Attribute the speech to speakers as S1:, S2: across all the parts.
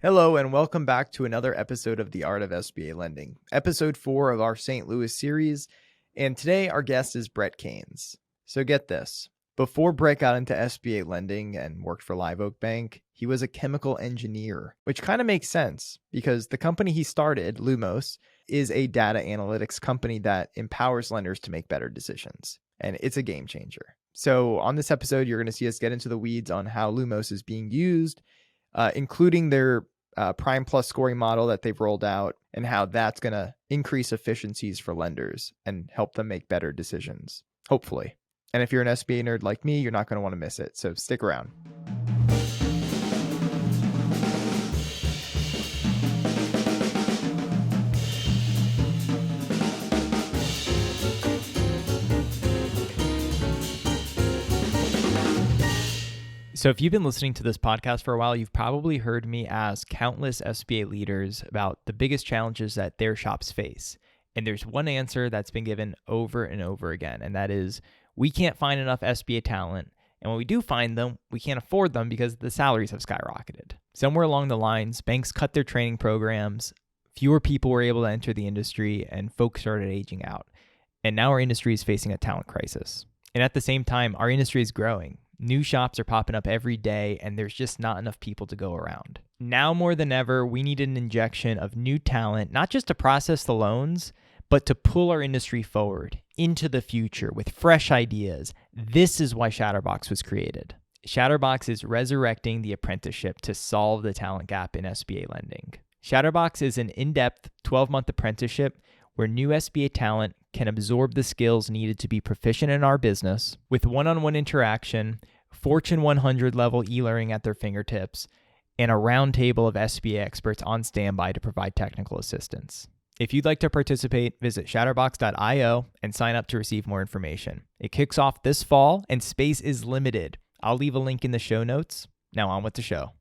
S1: Hello and welcome back to another episode of The Art of SBA Lending, episode 4 of our St. Louis series, and today our guest is Brett Caines. So get this, before Brett got into SBA lending and worked for Live Oak Bank, he was a chemical engineer, which kind of makes sense because the company he started, Lumos, is a data analytics company that empowers lenders to make better decisions, and it's a game changer. So on this episode, you're going to see us get into the weeds on how Lumos is being used, including their Prime Plus scoring model that they've rolled out and how that's going to increase efficiencies for lenders and help them make better decisions, hopefully. And if you're an SBA nerd like me, you're not going to want to miss it. So stick around. So if you've been listening to this podcast for a while, you've probably heard me ask countless SBA leaders about the biggest challenges that their shops face. And there's one answer that's been given over and over again, and that is, we can't find enough SBA talent. And when we do find them, we can't afford them because the salaries have skyrocketed. Somewhere along the lines, banks cut their training programs, fewer people were able to enter the industry, and folks started aging out. And now our industry is facing a talent crisis. And at the same time, our industry is growing. New shops are popping up every day, and there's just not enough people to go around. Now more than ever, we need an injection of new talent, not just to process the loans, but to pull our industry forward into the future with fresh ideas. This is why Shatterbox was created. Shatterbox is resurrecting the apprenticeship to solve the talent gap in SBA lending. Shatterbox is an in-depth 12-month apprenticeship where new SBA talent can absorb the skills needed to be proficient in our business with one-on-one interaction, Fortune 100 level e-learning at their fingertips, and a roundtable of SBA experts on standby to provide technical assistance. If you'd like to participate, visit shatterbox.io and sign up to receive more information. It kicks off this fall and space is limited. I'll leave a link in the show notes. Now on with the show.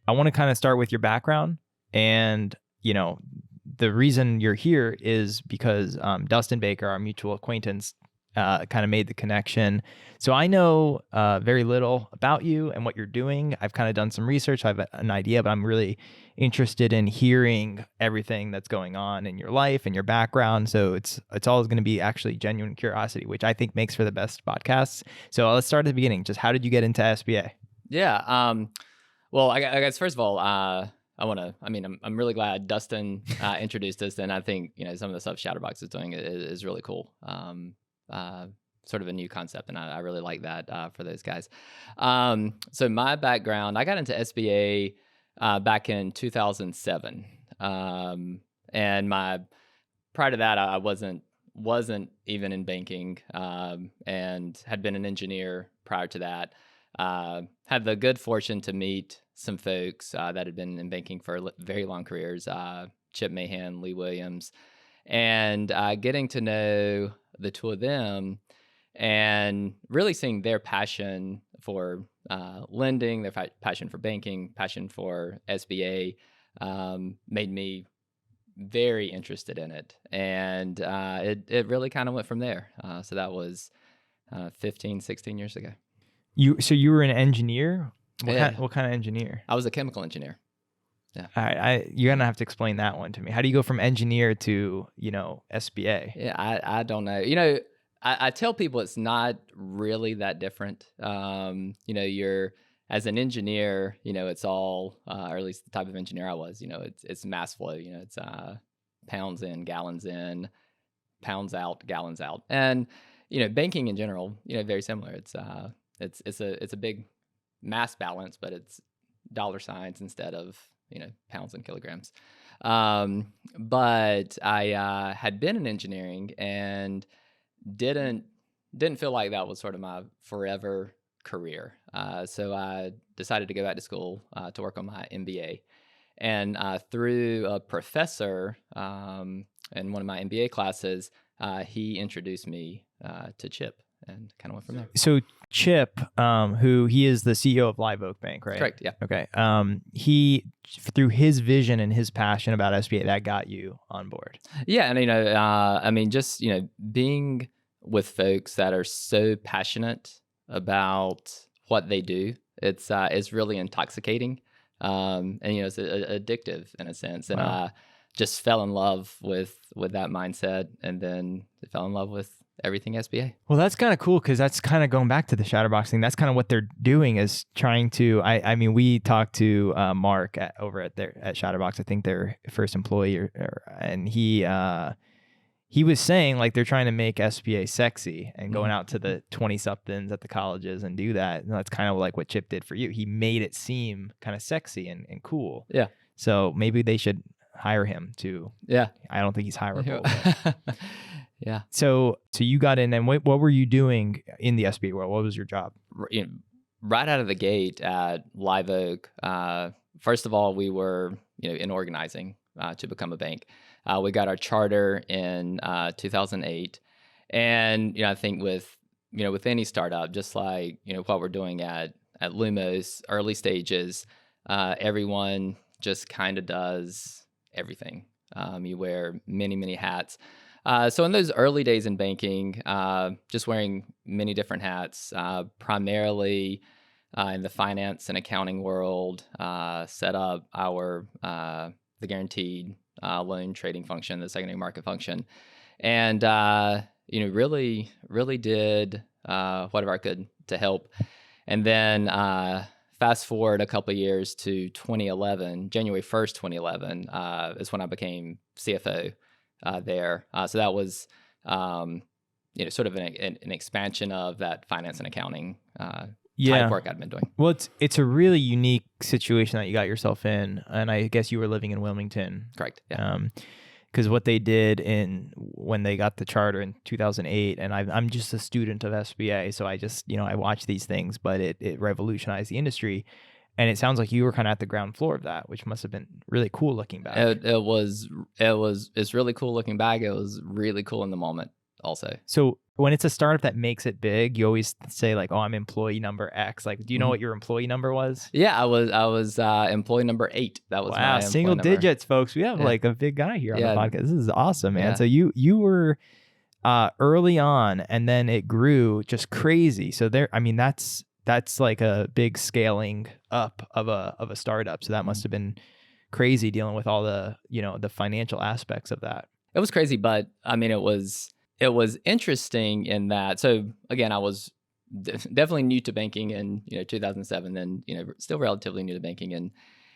S1: I want to kind of start with your background. And, the reason you're here is because Dustin Baker, our mutual acquaintance, kind of made the connection. So I know very little about you and what you're doing. I've kind of done some research. I have an idea, but I'm really interested in hearing everything that's going on in your life and your background. So it's always going to be actually genuine curiosity, which I think makes for the best podcasts. So let's start at the beginning. Just how did you get into SBA?
S2: Yeah. Well, I guess first of all, I'm really glad Dustin introduced us, and I think some of the stuff Shatterbox is doing is really cool. Sort of a new concept, and I really like that for those guys. So my background, I got into SBA back in 2007, and prior to that, I wasn't even in banking, and had been an engineer prior to that. Had the good fortune to meet some folks that had been in banking for very long careers, Chip Mahan, Lee Williams, and getting to know the two of them and really seeing their passion for lending, their passion for banking, passion for SBA, made me very interested in it. And it really kind of went from there. So that was 15, 16 years ago.
S1: So you were an engineer?
S2: Yeah.
S1: What kind of engineer?
S2: I was a chemical engineer. Yeah.
S1: All right, you're gonna have to explain that one to me. How do you go from engineer to SBA?
S2: Yeah, I don't know. I tell people it's not really that different. You're as an engineer, it's all, or at least the type of engineer I was. It's mass flow. It's pounds in, gallons in, pounds out, gallons out, and banking in general, very similar. It's a big mass balance, but it's dollar signs instead of pounds and kilograms. But I had been in engineering and didn't feel like that was sort of my forever career. So I decided to go back to school to work on my MBA, and through a professor in one of my MBA classes, he introduced me to Chip. And kind of went from there.
S1: So Chip, who he is the CEO of Live Oak Bank, right?
S2: Correct. Yeah.
S1: Okay. He, through his vision and his passion about SBA, that got you on board.
S2: Yeah, and just being with folks that are so passionate about what they do. It's really intoxicating, and it's addictive in a sense. And
S1: Wow.
S2: I just fell in love with that mindset, and then fell in love with everything SBA.
S1: Well, that's kind of cool because that's kind of going back to the Shadowbox thing. That's kind of what they're doing is trying to. I mean, we talked to Mark over at Shadowbox. I think their first employee, and he was saying like they're trying to make SBA sexy and going out to the 20 somethings at the colleges and do that. And that's kind of like what Chip did for you. He made it seem kind of sexy and cool.
S2: Yeah.
S1: So maybe they should hire him too.
S2: Yeah.
S1: I don't think he's hireable. But.
S2: Yeah.
S1: So you got in, and what were you doing in the SBA world? What was your job?
S2: Right out of the gate at Live Oak, first of all, we were in organizing to become a bank. We got our charter in 2008, and I think with any startup, just like what we're doing at Lumos, early stages, everyone just kind of does everything. You wear many hats. So in those early days in banking, just wearing many different hats, primarily in the finance and accounting world, set up the guaranteed loan trading function, the secondary market function, and really did whatever I could to help. And then fast forward a couple of years to 2011, January 1st, 2011 is when I became CFO there. So that was sort of an expansion of that finance and accounting type work I'd been doing.
S1: Well, it's a really unique situation that you got yourself in, and I guess you were living in Wilmington.
S2: Correct. Yeah.
S1: Because what they did when they got the charter in 2008, and I'm just a student of SBA, so I just I watch these things, but it revolutionized the industry, and it sounds like you were kind of at the ground floor of that, which must have been really cool looking back.
S2: It's really cool looking back. It was really cool in the moment also.
S1: So when it's a startup that makes it big, you always say like, "Oh, I'm employee number X." Like, do you know what your employee number was?
S2: Yeah, I was employee number 8. That was my
S1: single
S2: number.
S1: digits, folks. We have like a big guy here on the podcast. This is awesome, man.
S2: Yeah.
S1: So you were early on, and then it grew just crazy. So that's like a big scaling up of a startup. So that must have been crazy dealing with all the the financial aspects of that.
S2: It was crazy, but I mean, it was interesting in that. So again, I was definitely new to banking in 2007, then still relatively new to banking in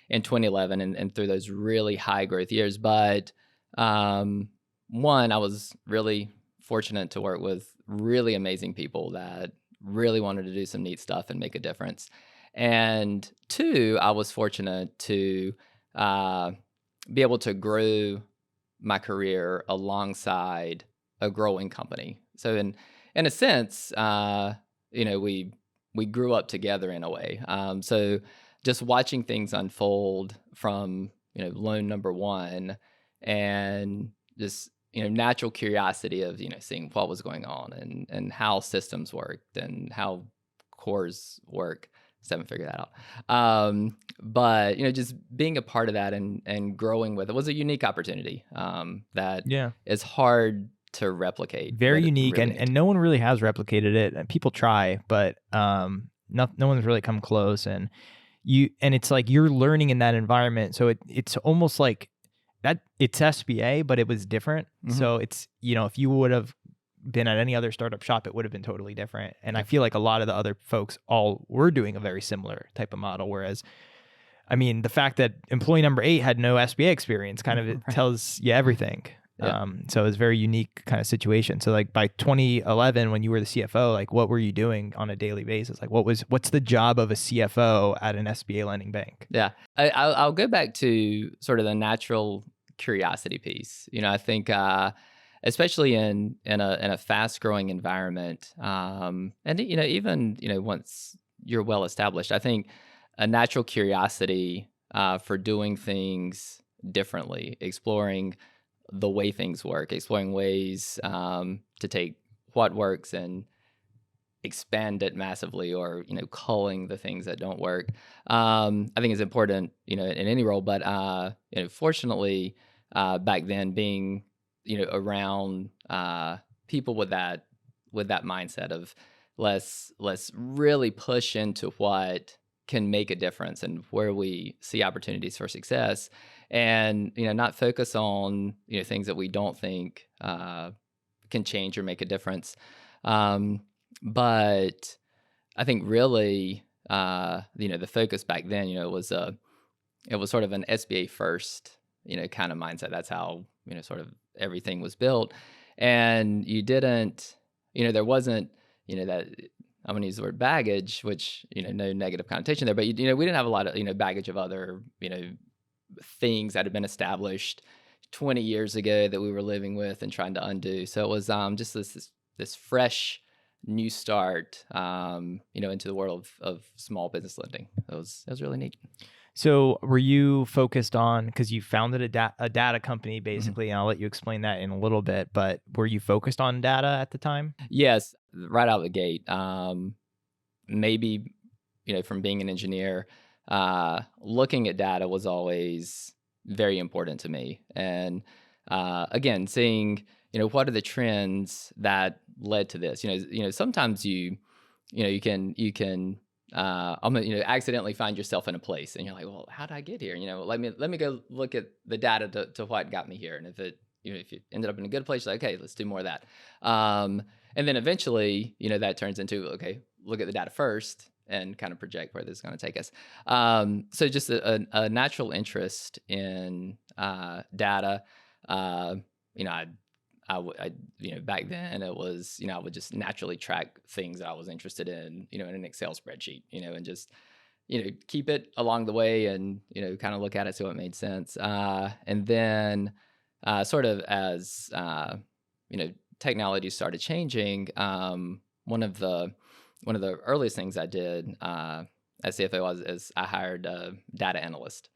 S2: 2011, and through those really high growth years. But one, I was really fortunate to work with really amazing people that really wanted to do some neat stuff and make a difference. And two, I was fortunate to be able to grow my career alongside a growing company. So in a sense, we grew up together in a way. So just watching things unfold from loan number one, and just natural curiosity of seeing what was going on and how systems worked and how cores work. Still haven't figured that out. But just being a part of that and growing with it was a unique opportunity that is hard to replicate.
S1: Very unique, really and no one really has replicated it. People try, but no one's really come close. And it's like you're learning in that environment, so it's almost like that. It's SBA, but it was different. So it's if you would have been at any other startup shop, it would have been totally different. And I feel like a lot of the other folks all were doing a very similar type of model. Whereas, I mean, the fact that employee number 8 had no SBA experience kind of tells you everything.
S2: Yeah.
S1: So it's a very unique kind of situation. So like by 2011, when you were the CFO, like what were you doing on a daily basis? Like what's the job of a CFO at an SBA lending bank?
S2: Yeah, I'll go back to sort of the natural curiosity piece. I think especially in a fast growing environment, and even once you're well established, I think a natural curiosity for doing things differently, exploring the way things work, exploring ways to take what works and expand it massively, or culling the things that don't work. I think is important in any role, but fortunately back then, being around people with that mindset of let's really push into what can make a difference and where we see opportunities for success, and not focus on things that we don't think can change or make a difference. But I think really, the focus back then, it was sort of an SBA first, kind of mindset. That's how, sort of everything was built. And you didn't, there wasn't, that I'm going to use the word baggage, which, no negative connotation there, but, we didn't have a lot of, baggage of other, things that had been established 20 years ago that we were living with and trying to undo. So it was just this fresh new start, into the world of small business lending. It was really neat.
S1: So were you focused on, because you founded a data company
S2: Mm-hmm.
S1: basically, and I'll let you explain that in a little bit, but were you focused on data at the time?
S2: Yes, right out of the gate. Maybe, from being an engineer, looking at data was always very important to me. And again, seeing, what are the trends that led to this? Sometimes you can accidentally find yourself in a place and you're like, well, how did I get here? Let me go look at the data to what got me here. And if you ended up in a good place, you're like, okay, let's do more of that. And then eventually, that turns into, okay, look at the data first and kind of project where this is going to take us. So just a natural interest in data. Back then it was, I would just naturally track things that I was interested in, in an Excel spreadsheet, and just, keep it along the way and, kind of look at it so it made sense. And then sort of as, technology started changing, one of the earliest things I did as CFO is I hired a data analyst,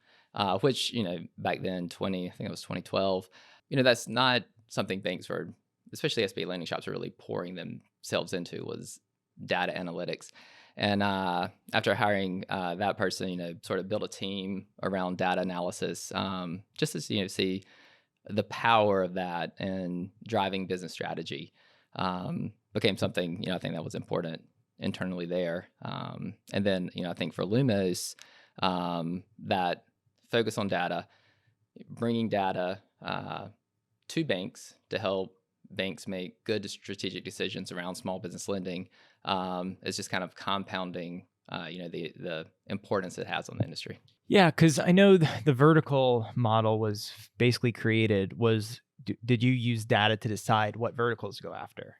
S2: which, back then, I think it was 2012, that's not something banks were, especially SBA lending shops, are really pouring themselves into, was data analytics. And after hiring that person, sort of build a team around data analysis, just to see the power of that and driving business strategy, became something, I think that was important internally there. And then, I think for Lumos, that focus on data, bringing data to banks to help banks make good strategic decisions around small business lending, is just kind of compounding, the importance it has on the industry.
S1: Yeah, because I know the vertical model was basically created. Did you use data to decide what verticals to go after?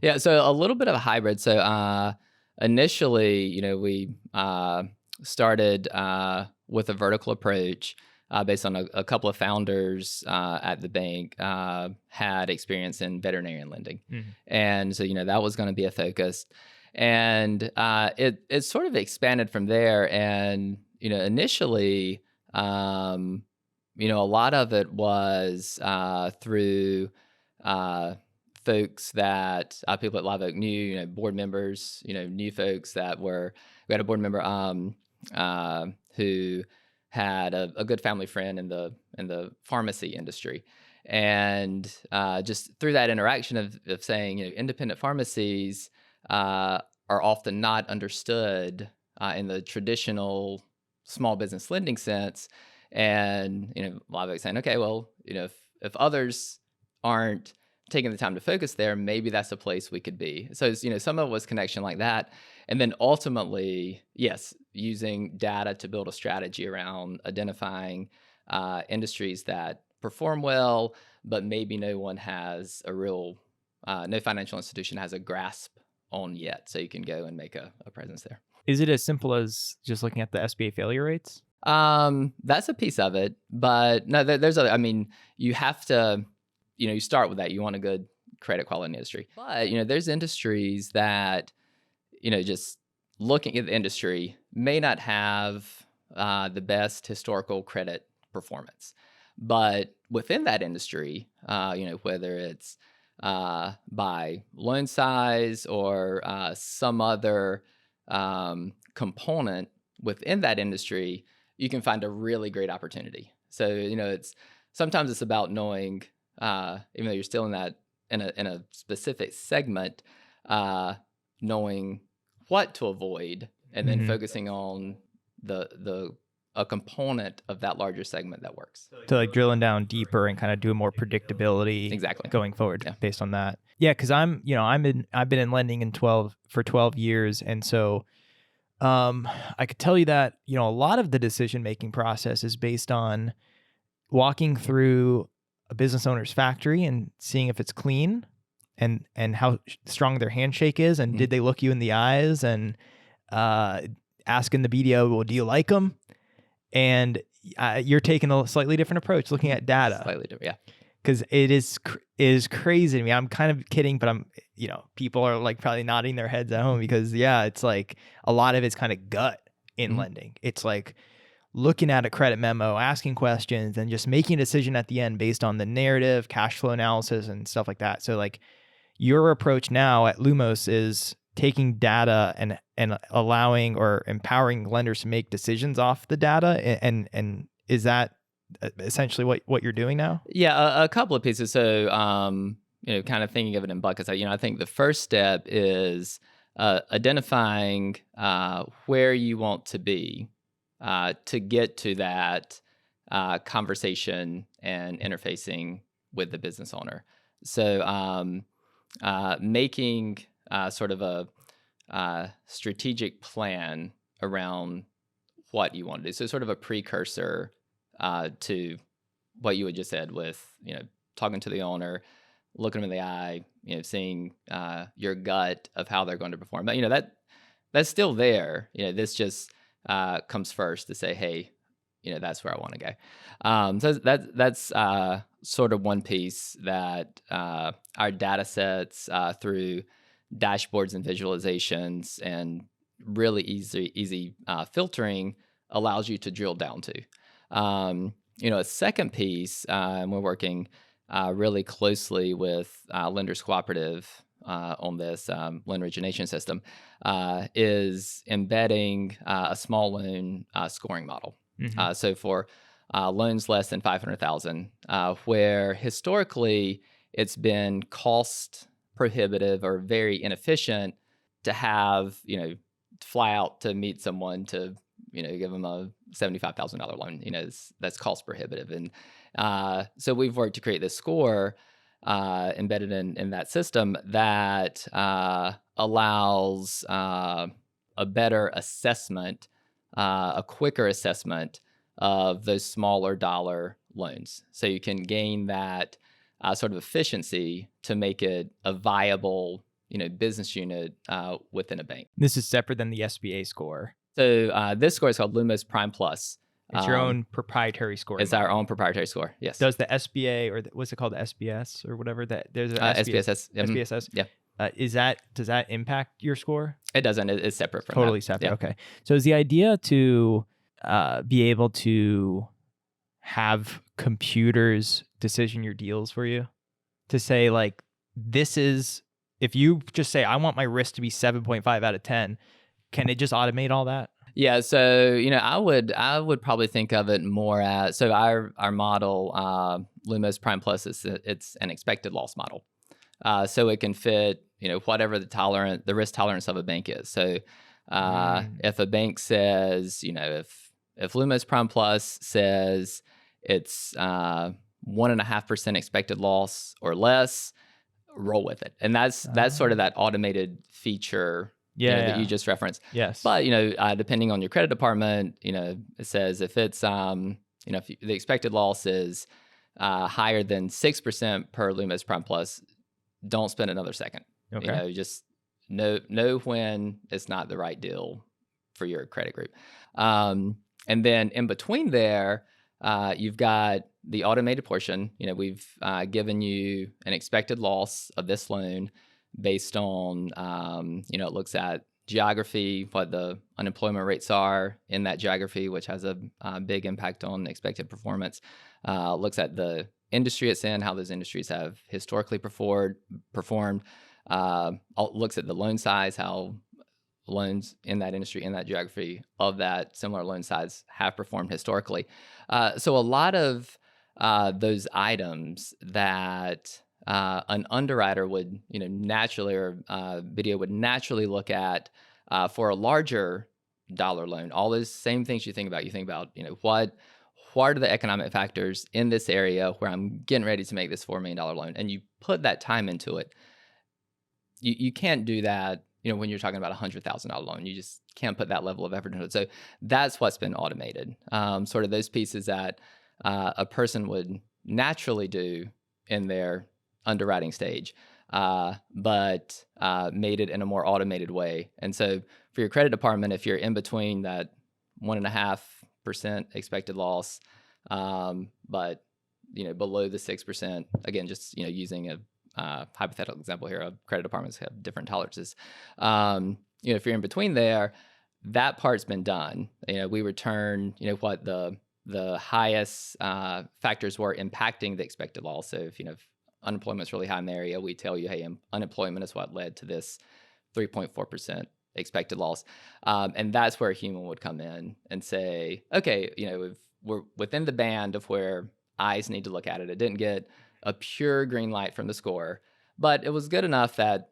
S2: Yeah, so a little bit of a hybrid. So initially, we started with a vertical approach based on a couple of founders at the bank had experience in veterinarian lending. Mm-hmm. And so, that was going to be a focus. And it sort of expanded from there. And, initially, a lot of it was through folks that people at Live Oak knew, board members, knew folks that we had a board member who had a good family friend in the pharmacy industry. And just through that interaction of saying, independent pharmacies are often not understood in the traditional small business lending sense. And, Live Oak saying, okay, well, if others aren't taking the time to focus there, maybe that's a place we could be. So, some of it was connection like that. And then ultimately, yes, using data to build a strategy around identifying industries that perform well, but maybe no one has no financial institution has a grasp on yet. So you can go and make a presence there.
S1: Is it as simple as just looking at the SBA failure rates?
S2: That's a piece of it, but no, there's other. I mean, you have to, you start with that. You want a good credit quality industry, but there's industries that, just looking at the industry may not have the best historical credit performance, but within that industry, whether it's by loan size or some other component within that industry, you can find a really great opportunity. So, sometimes it's about knowing, even though you're still in a specific segment, knowing what to avoid and then focusing on a component of that larger segment that works.
S1: So like drilling down deeper and kind of doing more predictability
S2: Exactly.
S1: going forward based on that. Yeah, because I've been in lending for 12 years, and so I could tell you that a lot of the decision making process is based on walking through a business owner's factory and seeing if it's clean, and how strong their handshake is, and did they look you in the eyes, and asking the BDO, well, do you like them? And you're taking a slightly different approach, looking at data.
S2: Slightly different, yeah.
S1: Because it is crazy to me. I'm kind of kidding, but people are like probably nodding their heads at home, because it's like a lot of it's kind of gut in lending. It's like looking at a credit memo, asking questions, and just making a decision at the end based on the narrative, cash flow analysis, and stuff like that. So like your approach now at Lumos is taking data and allowing or empowering lenders to make decisions off the data, and is that essentially what you're doing now?
S2: Yeah, a couple of pieces. So, kind of thinking of it in buckets. I think the first step is identifying where you want to be to get to that conversation and interfacing with the business owner. So, making sort of a strategic plan around what you want to do. So, sort of a precursor to what you had just said with, talking to the owner, looking them in the eye, seeing your gut of how they're going to perform. But, that's still there. This just comes first to say, hey, that's where I want to go. So that's sort of one piece that our data sets through dashboards and visualizations and really easy filtering allows you to drill down to. A second piece, and we're working really closely with Lenders Cooperative on this loan origination system, is embedding a small loan scoring model. So for loans less than $500,000, where historically it's been cost prohibitive or very inefficient to have, fly out to meet someone to give them a $75,000 loan, that's cost prohibitive. And so we've worked to create this score embedded in that system that allows a better assessment, a quicker assessment of those smaller dollar loans. So you can gain that sort of efficiency to make it a viable, business unit within a bank.
S1: This is separate than the SBA score.
S2: So this score is called Lumos Prime Plus.
S1: It's your own proprietary score.
S2: It's our own proprietary score. Yes.
S1: Does the SBA or what's it called, the SBS or whatever that there's an
S2: SBSS.
S1: SBSS.
S2: Yeah.
S1: Does that impact your score?
S2: It doesn't. It's separate from
S1: totally
S2: that.
S1: Separate.
S2: Yeah.
S1: Okay. So is the idea to be able to have computers decision your deals for you? To say like, this is, if you just say I want my risk to be 7.5 out of 10, can it just automate all that?
S2: Yeah, so I would probably think of it more as, so our model, Lumos Prime Plus, it's an expected loss model, so it can fit whatever the risk tolerance of a bank is. So if a bank says if Lumos Prime Plus says it's 1.5% expected loss or less, roll with it, and that's sort of that automated feature. That you just referenced.
S1: Yes.
S2: But, depending on your credit department, it says if it's, if the expected loss is higher than 6% per Lumos Prime Plus, don't spend another second.
S1: Okay.
S2: Just know when it's not the right deal for your credit group. And then in between there, you've got the automated portion. We've given you an expected loss of this loan based on, it looks at geography, what the unemployment rates are in that geography, which has a big impact on expected performance. Looks at the industry it's in, how those industries have historically performed. Looks at the loan size, how loans in that industry, in that geography of that similar loan size have performed historically. So a lot of those items that an underwriter would, naturally, or BDO would naturally look at for a larger dollar loan, all those same things you think about. You think about, what are the economic factors in this area where I'm getting ready to make this $4 million loan, and you put that time into it. You can't do that, when you're talking about a $100,000 loan. You just can't put that level of effort into it. So that's what's been automated. Sort of those pieces that a person would naturally do in their underwriting stage, but made it in a more automated way. And so for your credit department, if you're in between that 1.5% expected loss, but below the 6%, again, just using a hypothetical example here, credit departments have different tolerances. If you're in between there, that part's been done. We return, what the highest factors were impacting the expected loss. So if unemployment's really high in the area, we tell you, hey, unemployment is what led to this 3.4% expected loss. And that's where a human would come in and say, okay, if we're within the band of where eyes need to look at it. It didn't get a pure green light from the score, but it was good enough that,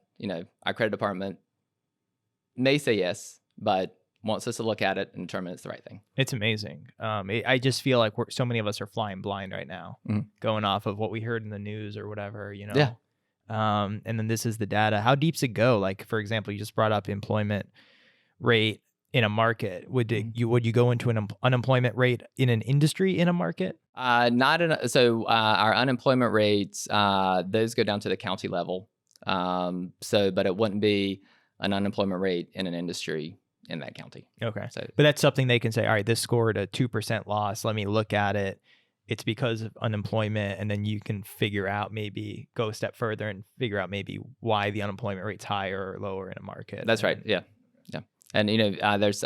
S2: our credit department may say yes, but wants us to look at it and determine it's the right thing.
S1: It's amazing. I just feel like so many of us are flying blind right now, going off of what we heard in the news or whatever,
S2: Yeah.
S1: And then this is the data. How deep's it go? Like, for example, you just brought up employment rate in a market. Would you go into an unemployment rate in an industry in a market?
S2: Not in. So our unemployment rates, those go down to the county level. But it wouldn't be an unemployment rate in an industry in that county.
S1: Okay. But that's something they can say, all right, this scored a 2% loss. Let me look at it. It's because of unemployment. And then you can figure out, maybe go a step further and figure out maybe why the unemployment rate's higher or lower in a market.
S2: That's right. Yeah. Yeah. And, there's,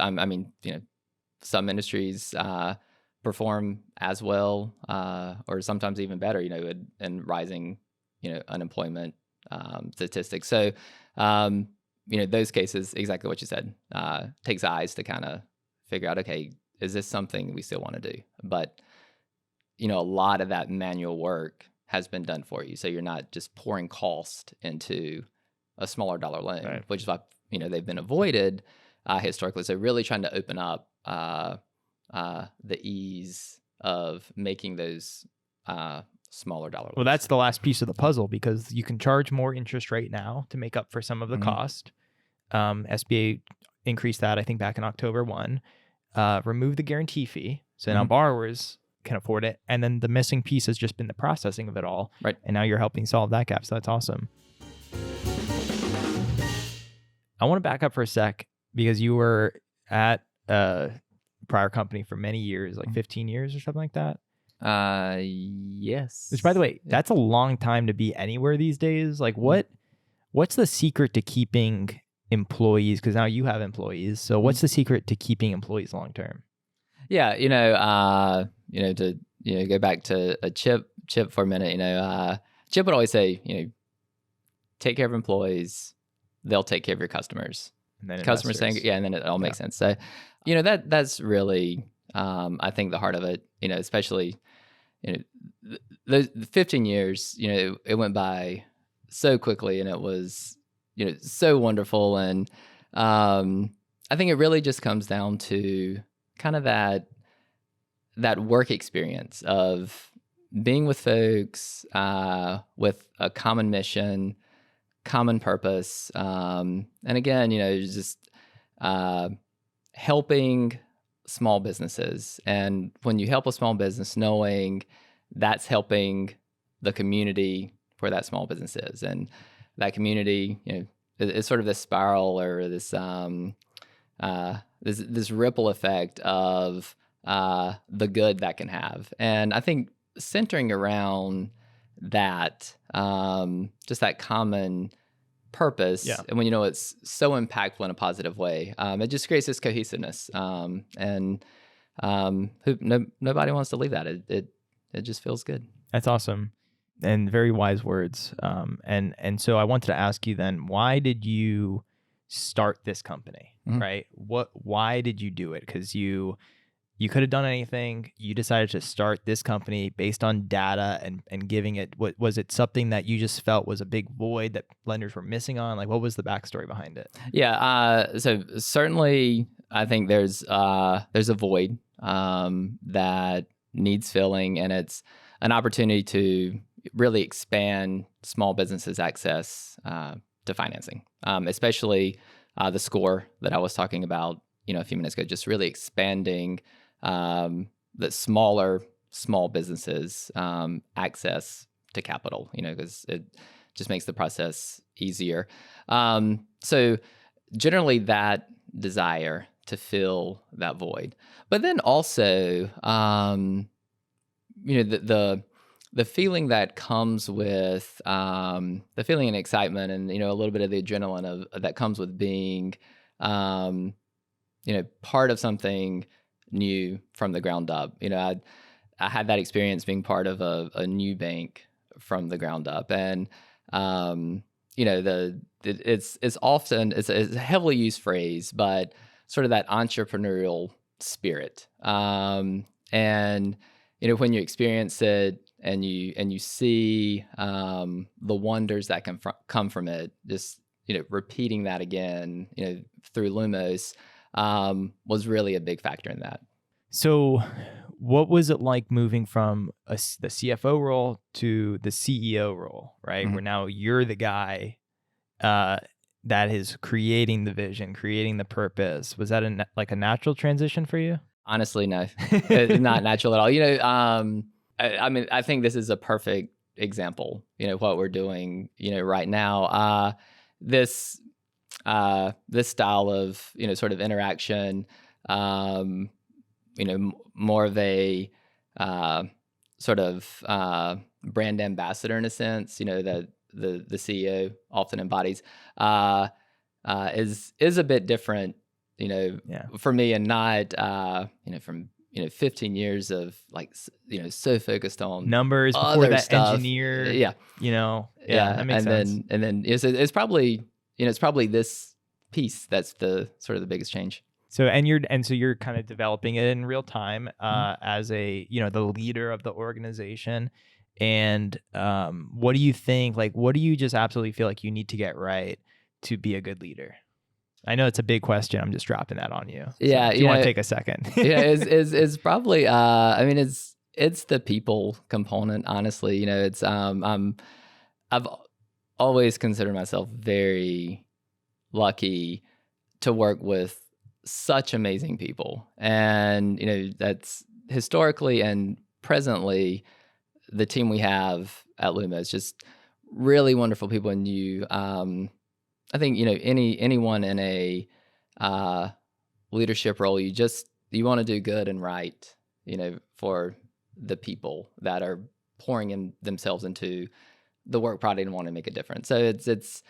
S2: some industries perform as well, or sometimes even better, in rising, unemployment statistics. So, those cases, exactly what you said, takes eyes to kind of figure out, okay, is this something we still want to do? But, a lot of that manual work has been done for you. So you're not just pouring cost into a smaller dollar loan, right, which is why, they've been avoided historically. So really trying to open up the ease of making those smaller dollar loans.
S1: Well, that's the last piece of the puzzle, because you can charge more interest rate now to make up for some of the cost. SBA increased that, I think, back in October 1. Remove the guarantee fee. So now borrowers can afford it. And then the missing piece has just been the processing of it all.
S2: Right.
S1: And now you're helping solve that gap. So that's awesome. I want to back up for a sec, because you were at a prior company for many years, like 15 years or something like that.
S2: Yes.
S1: Which, by the way, that's a long time to be anywhere these days. Like, what's the secret to keeping employees? Because now you have employees. So what's the secret to keeping employees long term?
S2: Yeah, to go back to a Chip for a minute. Chip would always say, take care of employees, they'll take care of your customers.
S1: And then
S2: customers saying, and then it all makes sense. So, that's really, I think, the heart of it. Especially, the 15 years. It went by so quickly, and it was, so wonderful. And I think it really just comes down to kind of that work experience of being with folks with a common mission, common purpose, and again, just helping small businesses. And when you help a small business, knowing that's helping the community where that small business is, and that community, is sort of this spiral, or this this ripple effect of the good that can have. And I think centering around that, just that common purpose, and when it's so impactful in a positive way, it just creates this cohesiveness, and nobody wants to leave that. It just feels good.
S1: That's awesome, and very wise words. And so I wanted to ask you then, why did you start this company, right? Why did you do it? Because you you could have done anything. You decided to start this company based on data and giving it, what was it, something that you just felt was a big void that lenders were missing on? Like, what was the backstory behind it?
S2: Yeah. So certainly, I think there's a void that needs filling, and it's an opportunity to really expand small businesses' access to financing, especially the score that I was talking about, a few minutes ago. Just really expanding the small businesses access to capital, because it just makes the process easier. So generally that desire to fill that void, but then also, the feeling that comes with the feeling and excitement, and a little bit of the adrenaline of that comes with being part of something new from the ground up. I had that experience being part of a new bank from the ground up, and it's often it's a heavily used phrase, but sort of that entrepreneurial spirit. And when you experience it and you see the wonders that can come from it, just repeating that again, through Lumos, was really a big factor in that.
S1: So what was it like moving from the CFO role to the CEO role, right?
S2: Mm-hmm.
S1: Where now you're the guy that is creating the vision, creating the purpose. Was that a natural transition for you?
S2: Honestly, no, not natural at all. I think this is a perfect example, what we're doing, right now. This style of, sort of interaction, more of a sort of brand ambassador in a sense, that the CEO often embodies, is a bit different, for me, and not, from 15 years of so focused on
S1: numbers before
S2: other
S1: that
S2: stuff.
S1: engineer.
S2: Yeah,
S1: that makes sense.
S2: And then it's probably this piece that's the sort of the biggest change.
S1: So so you're kind of developing it in real time as a the leader of the organization. And what do you think? Like, what do you just absolutely feel like you need to get right to be a good leader? I know it's a big question. I'm just dropping that on you.
S2: Yeah,
S1: do you want to take a second?
S2: Yeah, is probably. It's the people component. Honestly, it's I've always considered myself very lucky to work with such amazing people, and that's historically and presently the team we have at Lumos, just really wonderful people. And I think anyone in a leadership role, you want to do good and right, for the people that are pouring in themselves into the work product and want to make a difference. So it's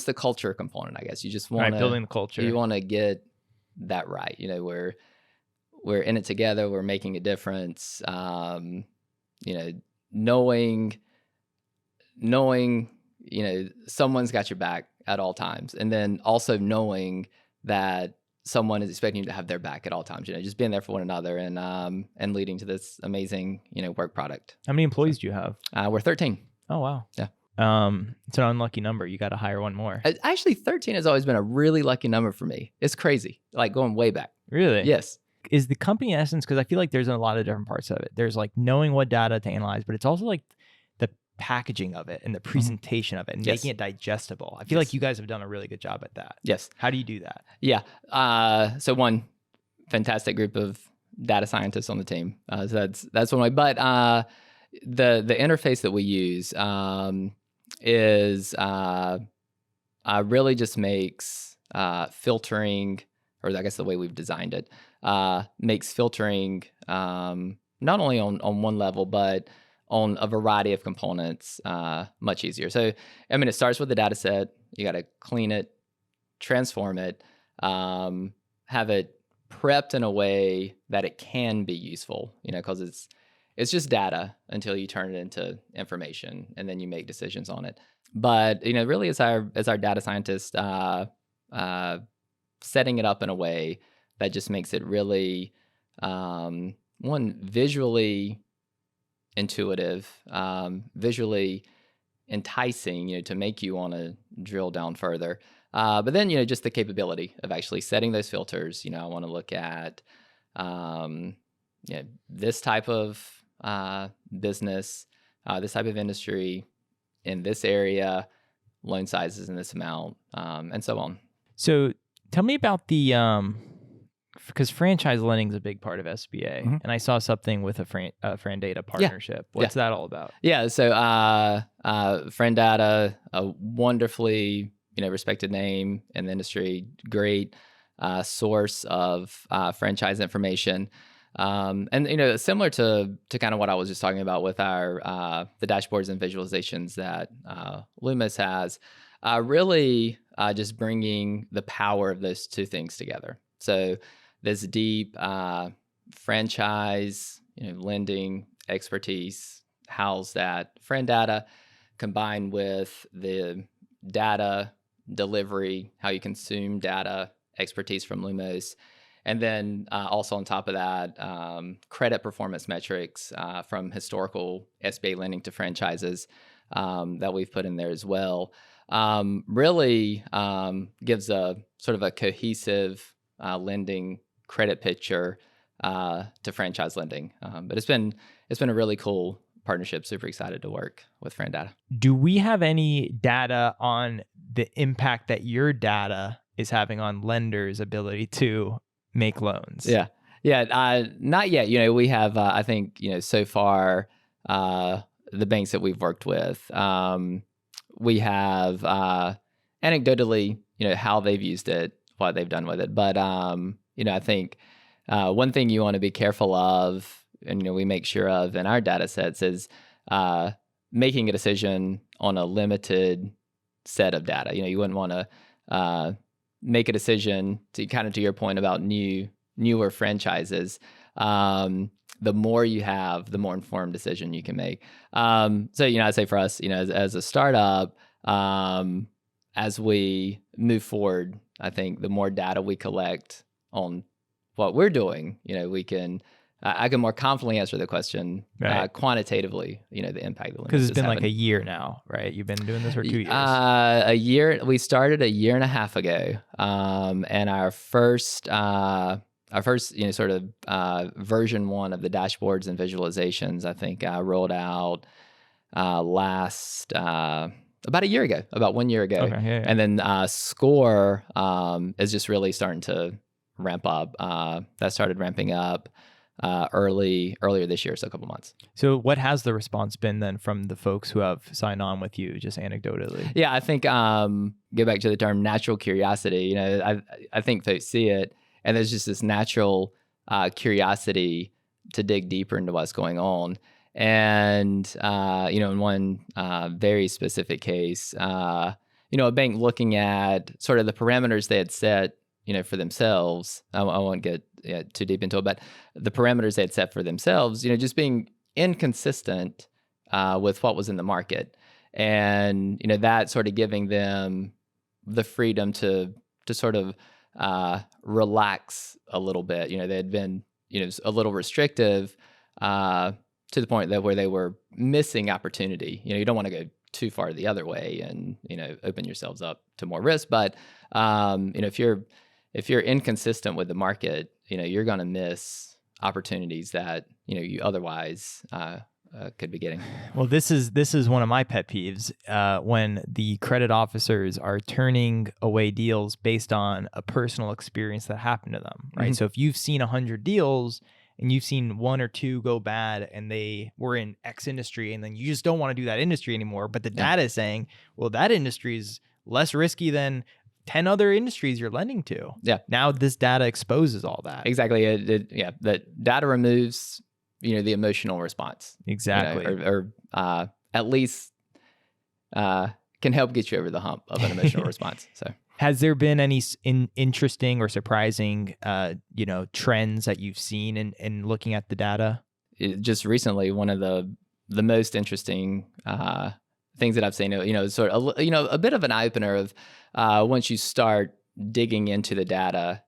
S2: the culture component, I guess. You just want
S1: building the culture.
S2: You want to get that right. We're in it together. We're making a difference. Knowing someone's got your back at all times, and then also knowing that someone is expecting you to have their back at all times. Just being there for one another, and leading to this amazing work product.
S1: How many employees do you have?
S2: We're 13.
S1: Oh wow.
S2: Yeah.
S1: It's an unlucky number. You got to hire one more.
S2: Actually, 13 has always been a really lucky number for me. It's crazy, like going way back.
S1: Really?
S2: Yes.
S1: Is the company essence, because I feel like there's a lot of different parts of it. There's like knowing what data to analyze, but it's also like the packaging of it and the presentation of it and making it digestible. I feel like you guys have done a really good job at that.
S2: Yes.
S1: How do you do that?
S2: Yeah. So one fantastic group of data scientists on the team. So that's one way. But the interface that we use is really just makes filtering, or I guess the way we've designed it, makes filtering not only on one level, but on a variety of components much easier. So, it starts with the data set. You got to clean it, transform it, have it prepped in a way that it can be useful, because it's just data until you turn it into information, and then you make decisions on it. But, really as our data scientist, setting it up in a way that just makes it really one, visually intuitive, visually enticing, to make you want to drill down further. But then, just the capability of actually setting those filters. I want to look at this type of business, this type of industry in this area, loan sizes in this amount, and so on.
S1: So tell me about the, because franchise lending is a big part of SBA,
S2: Mm-hmm.
S1: and I saw something with a FranData partnership. What's that all about?
S2: Yeah, so FranData, a wonderfully respected name in the industry, great source of franchise information, and similar to kind of what I was just talking about with our the dashboards and visualizations that Lumos has, really just bringing the power of those two things together. So this deep franchise lending expertise housed at FranData, combined with the data delivery, how you consume data expertise from Lumos, and then also on top of that, credit performance metrics from historical SBA lending to franchises that we've put in there as well. Really gives a sort of a cohesive lending credit picture to franchise lending. But it's been a really cool partnership. Super excited to work with FranData.
S1: Do we have any data on the impact that your data is having on lenders' ability to make loans?
S2: Yeah. Not yet. We have, I think, so far, the banks that we've worked with, we have anecdotally, how they've used it, what they've done with it. But, I think one thing you want to be careful of, and we make sure of in our data sets, is making a decision on a limited set of data. You wouldn't want to make a decision to kind of to your point about newer franchises. The more you have, the more informed decision you can make. So I'd say for us, as a startup, as we move forward, I think the more data we collect on what we're doing, we can. I can more confidently answer the question quantitatively, the impact.
S1: Because it's been like a year now, right? You've been doing this for 2 years.
S2: A year. We started a year and a half ago, and our first, sort of version 1 of the dashboards and visualizations, I think, rolled out last about a year ago, about 1 year ago.
S1: Okay, yeah.
S2: And then Score is just really starting to ramp up. That started ramping up earlier this year, so a couple months.
S1: So what has the response been then from the folks who have signed on with you, just anecdotally?
S2: Yeah, I think go back to the term natural curiosity. I think folks see it, and there's just this natural curiosity to dig deeper into what's going on. And in one very specific case, a bank looking at sort of the parameters they had set, for themselves. I won't get too deep into it, but the parameters they had set for themselves, just being inconsistent with what was in the market, and that sort of giving them the freedom to sort of relax a little bit. They had been a little restrictive to the point that where they were missing opportunity. You don't want to go too far the other way and open yourselves up to more risk. But if you're inconsistent with the market, you're going to miss opportunities that you otherwise could be getting.
S1: Well, this is one of my pet peeves when the credit officers are turning away deals based on a personal experience that happened to them, right? Mm-hmm. So if you've seen 100 deals and you've seen 1 or 2 go bad and they were in X industry, and then you just don't want to do that industry anymore, but the data is saying, well, that industry is less risky than 10 other industries you're lending to.
S2: Yeah.
S1: Now this data exposes all that.
S2: Exactly. The data removes, the emotional response.
S1: Exactly.
S2: Or at least can help get you over the hump of an emotional response. So
S1: has there been any interesting or surprising, trends that you've seen in looking at the data?
S2: Just recently, one of the most interesting things that I've seen, sort of, a bit of an eye opener of once you start digging into the data,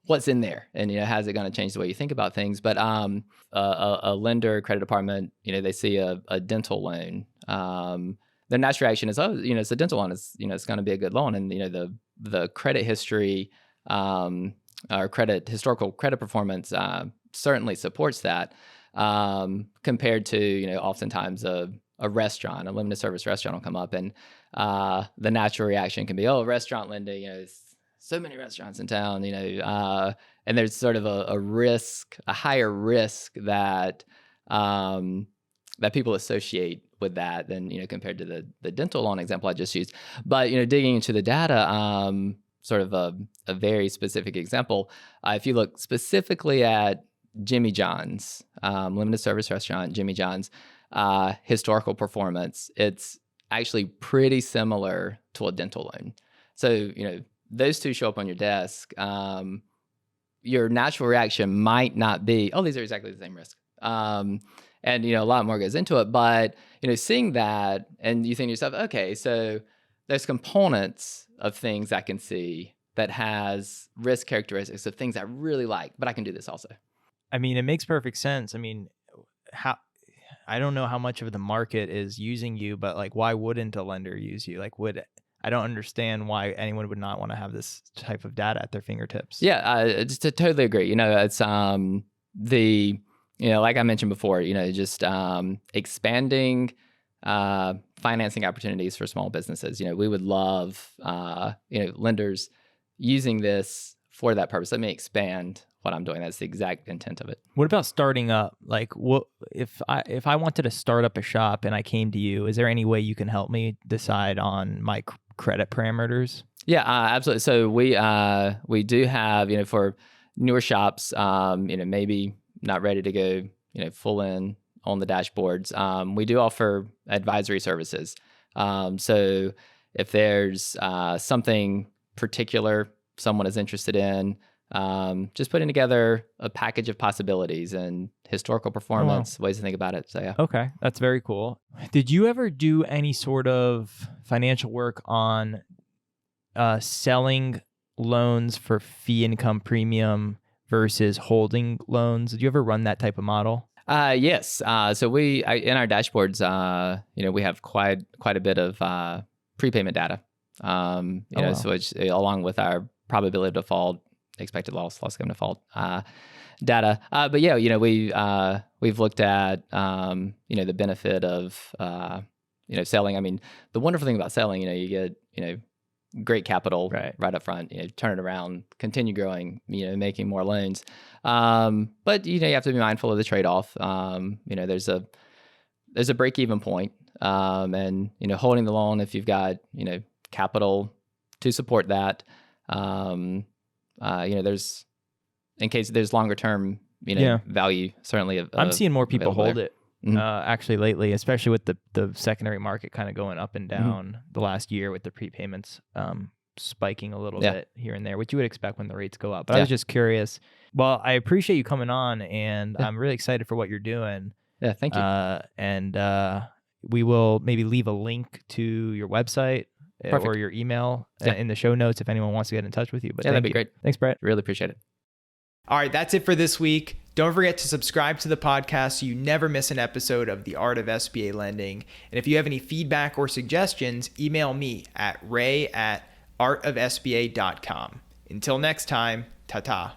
S2: what's in there, and how's it going to change the way you think about things. But a lender, credit department, they see a dental loan. Their natural reaction is, oh, it's a dental loan. It's going to be a good loan, and the credit history or historical credit performance certainly supports that. Compared to oftentimes a restaurant, a limited service restaurant will come up, and the natural reaction can be, oh, restaurant lending, there's so many restaurants in town, and there's sort of a higher risk that that people associate with that than compared to the dental loan example I just used. But digging into the data, sort of a very specific example, if you look specifically at Jimmy John's, limited service restaurant, Jimmy John's, historical performance, it's actually pretty similar to a dental loan. So, those two show up on your desk. Your natural reaction might not be, oh, these are exactly the same risk. And, a lot more goes into it. But, seeing that, and you think to yourself, okay, so there's components of things I can see that has risk characteristics of things I really like, but I can do this also.
S1: I mean, it makes perfect sense. I mean, I don't know how much of the market is using you, but like, why wouldn't a lender use you? Like, I don't understand why anyone would not want to have this type of data at their fingertips.
S2: Yeah, just to totally agree. It's like I mentioned before, just expanding financing opportunities for small businesses. We would love lenders using this for that purpose. Let me expand what I'm doing. That's the exact intent of it.
S1: What about starting up? Like, what if I wanted to start up a shop and I came to you? Is there any way you can help me decide on my credit parameters?
S2: Yeah, absolutely. So we do have for newer shops, maybe not ready to go full in on the dashboards. We do offer advisory services. So if there's something particular someone is interested in, just putting together a package of possibilities and historical performance, ways to think about it. So yeah.
S1: Okay, that's very cool. Did you ever do any sort of financial work on selling loans for fee income premium versus holding loans? Did you ever run that type of model?
S2: Yes. So we in our dashboards, we have quite a bit of prepayment data. So it's along with our probability of default, expected loss given default data. But yeah, we've looked at the benefit of selling. I mean, the wonderful thing about selling, you get great capital right up front. Turn it around, continue growing. Making more loans. But you have to be mindful of the trade-off. There's a break-even point, and holding the loan if you've got capital to support that. There's in case there's longer term, value certainly.
S1: I'm seeing more people hold it
S2: Mm-hmm.
S1: Actually lately, especially with the secondary market kind of going up and down the last year with the prepayments spiking a little bit here and there, which you would expect when the rates go up. But I was just curious. Well, I appreciate you coming on, and I'm really excited for what you're doing.
S2: Yeah, thank you.
S1: And we will maybe leave a link to your website or your email in the show notes if anyone wants to get in touch with you. But
S2: that'd be great.
S1: Thanks, Brett.
S2: Really appreciate it.
S1: All right, that's it for this week. Don't forget to subscribe to the podcast so you never miss an episode of The Art of SBA Lending. And if you have any feedback or suggestions, email me at ray@artofsba.com. Until next time, ta-ta.